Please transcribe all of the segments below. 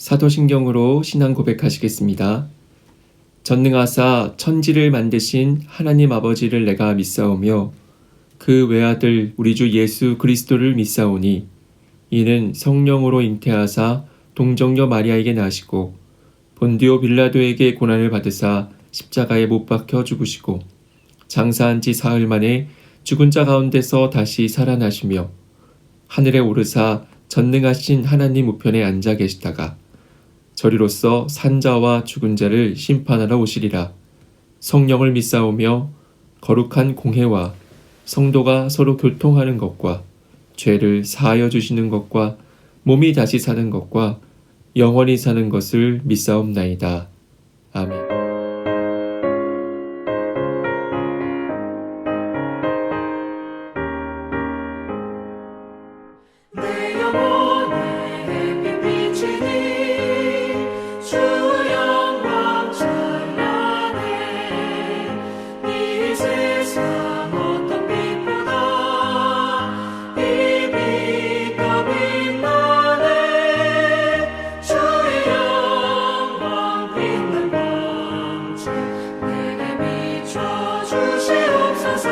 사도신경으로 신앙 고백하시겠습니다. 전능하사 천지를 만드신 하나님 아버지를 내가 믿사오며 그 외아들 우리 주 예수 그리스도를 믿사오니 이는 성령으로 잉태하사 동정녀 마리아에게 나시고 본디오 빌라도에게 고난을 받으사 십자가에 못 박혀 죽으시고 장사한 지 사흘 만에 죽은 자 가운데서 다시 살아나시며 하늘에 오르사 전능하신 하나님 우편에 앉아 계시다가 저리로서 산자와 죽은 자를 심판하러 오시리라. 성령을 믿사오며 거룩한 공회와 성도가 서로 교통하는 것과 죄를 사하여 주시는 것과 몸이 다시 사는 것과 영원히 사는 것을 믿사옵나이다. 아멘. 내 영혼에 햇빛 비치니 주 영광 찬란해. 이 세상 어떤 빛보다 이 빛 더 빛나네. 주의 영광 빛난 광채 내게 비춰 주시옵소서.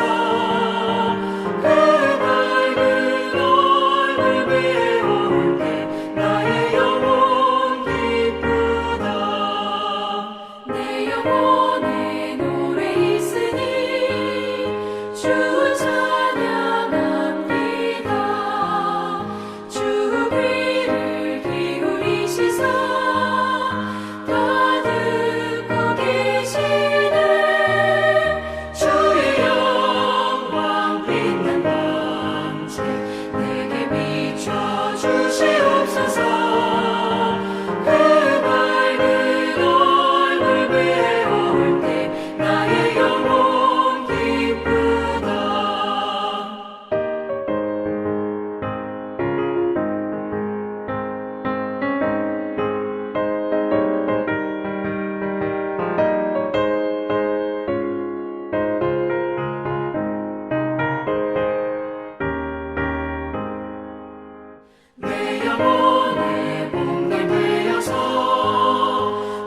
내 영혼의 복날 되어서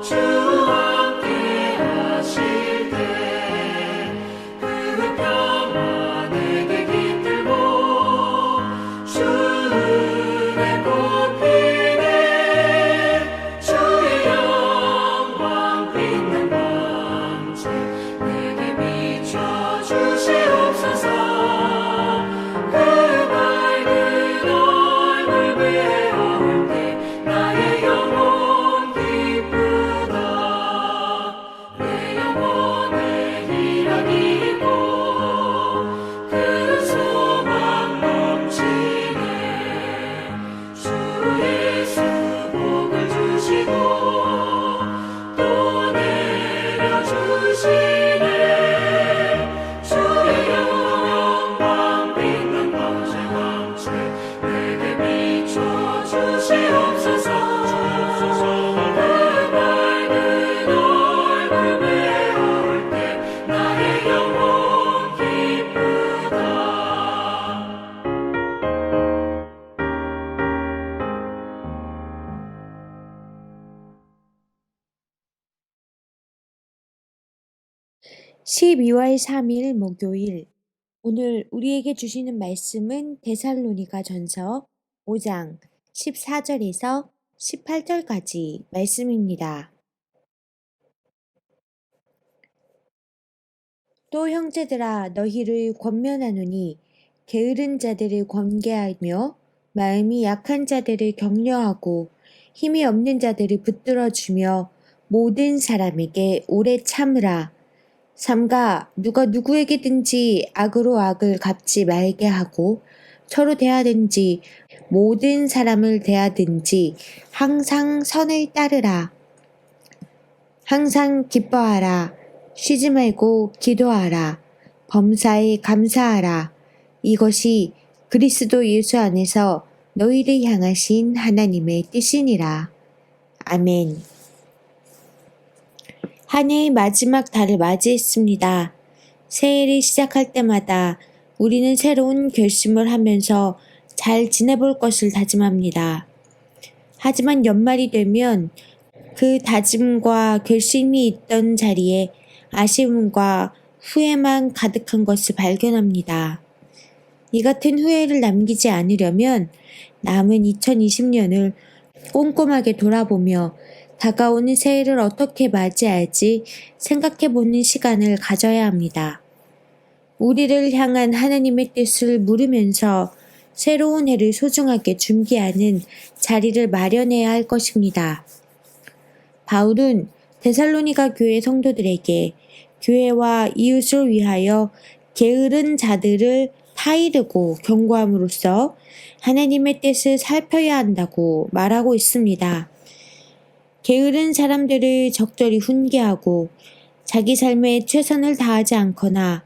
주 함께 하실 때 그 평화 내게 깃들고 주 은혜 꽃피네. 주의 영광 빛난 광채 내게 비춰 주시옵소서. (12월 3일) 목요일. 오늘 우리에게 주시는 말씀은 데살로니가 전서 5장 14절에서 18절까지 말씀입니다. 또 형제들아, 너희를 권면하노니 게으른 자들을 권계하며 마음이 약한 자들을 격려하고 힘이 없는 자들을 붙들어주며 모든 사람에게 오래 참으라. 삼가 누가 누구에게든지 악으로 악을 갚지 말게 하고 서로 대하든지 모든 사람을 대하든지 항상 선을 따르라. 항상 기뻐하라. 쉬지 말고 기도하라. 범사에 감사하라. 이것이 그리스도 예수 안에서 너희를 향하신 하나님의 뜻이니라. 아멘. 한 해의 마지막 달을 맞이했습니다. 새해를 시작할 때마다 우리는 새로운 결심을 하면서 잘 지내볼 것을 다짐합니다. 하지만 연말이 되면 그 다짐과 결심이 있던 자리에 아쉬움과 후회만 가득한 것을 발견합니다. 이 같은 후회를 남기지 않으려면 남은 2020년을 꼼꼼하게 돌아보며 다가오는 새해를 어떻게 맞이할지 생각해보는 시간을 가져야 합니다. 우리를 향한 하나님의 뜻을 물으면서 새로운 해를 소중하게 준비하는 자리를 마련해야 할 것입니다. 바울은 데살로니가 교회 성도들에게 교회와 이웃을 위하여 게으른 자들을 타이르고 경고함으로써 하나님의 뜻을 살펴야 한다고 말하고 있습니다. 게으른 사람들을 적절히 훈계하고 자기 삶에 최선을 다하지 않거나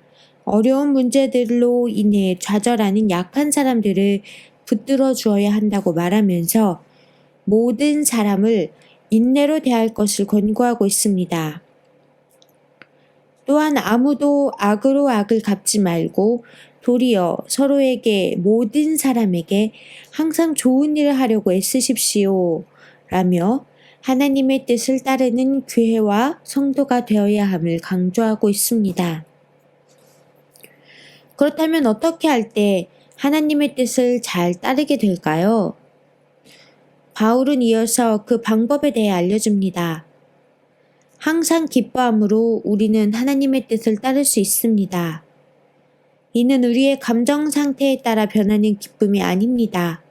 어려운 문제들로 인해 좌절하는 약한 사람들을 붙들어 주어야 한다고 말하면서 모든 사람을 인내로 대할 것을 권고하고 있습니다. 또한 아무도 악으로 악을 갚지 말고 도리어 서로에게 모든 사람에게 항상 좋은 일을 하려고 애쓰십시오 라며 하나님의 뜻을 따르는 교회와 성도가 되어야 함을 강조하고 있습니다. 그렇다면 어떻게 할 때 하나님의 뜻을 잘 따르게 될까요? 바울은 이어서 그 방법에 대해 알려줍니다. 항상 기뻐함으로 우리는 하나님의 뜻을 따를 수 있습니다. 이는 우리의 감정 상태에 따라 변하는 기쁨이 아닙니다.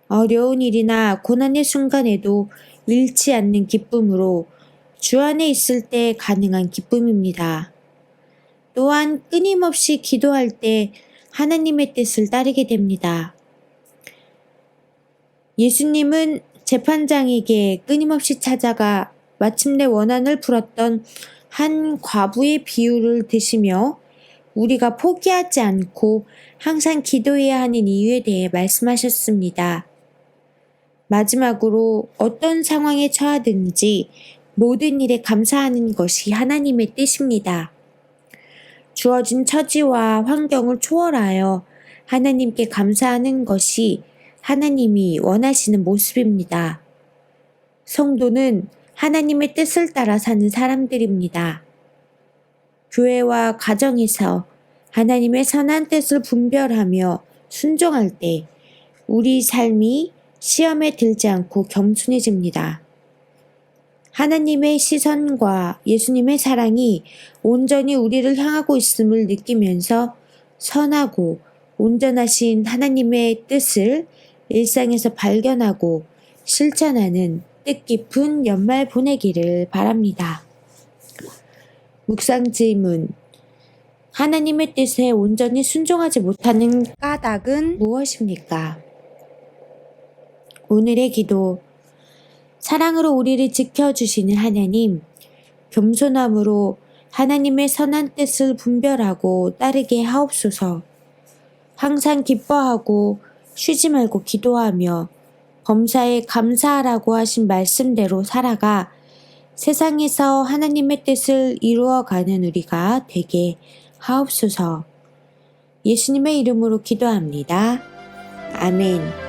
어려운 일이나 고난의 순간에도 잃지 않는 기쁨으로 주 안에 있을 때 가능한 기쁨입니다. 또한 끊임없이 기도할 때 하나님의 뜻을 따르게 됩니다. 예수님은 재판장에게 끊임없이 찾아가 마침내 원한을 풀었던 한 과부의 비유를 드시며 우리가 포기하지 않고 항상 기도해야 하는 이유에 대해 말씀하셨습니다. 마지막으로 어떤 상황에 처하든지 모든 일에 감사하는 것이 하나님의 뜻입니다. 주어진 처지와 환경을 초월하여 하나님께 감사하는 것이 하나님이 원하시는 모습입니다. 성도는 하나님의 뜻을 따라 사는 사람들입니다. 교회와 가정에서 하나님의 선한 뜻을 분별하며 순종할 때 우리 삶이 시험에 들지 않고 겸손해집니다. 하나님의 시선과 예수님의 사랑이 온전히 우리를 향하고 있음을 느끼면서 선하고 온전하신 하나님의 뜻을 일상에서 발견하고 실천하는 뜻깊은 연말 보내기를 바랍니다. 묵상 질문. 하나님의 뜻에 온전히 순종하지 못하는 까닭은 무엇입니까? 오늘의 기도. 사랑으로 우리를 지켜주시는 하나님, 겸손함으로 하나님의 선한 뜻을 분별하고 따르게 하옵소서. 항상 기뻐하고 쉬지 말고 기도하며 범사에 감사하라고 하신 말씀대로 살아가 세상에서 하나님의 뜻을 이루어가는 우리가 되게 하옵소서. 예수님의 이름으로 기도합니다. 아멘.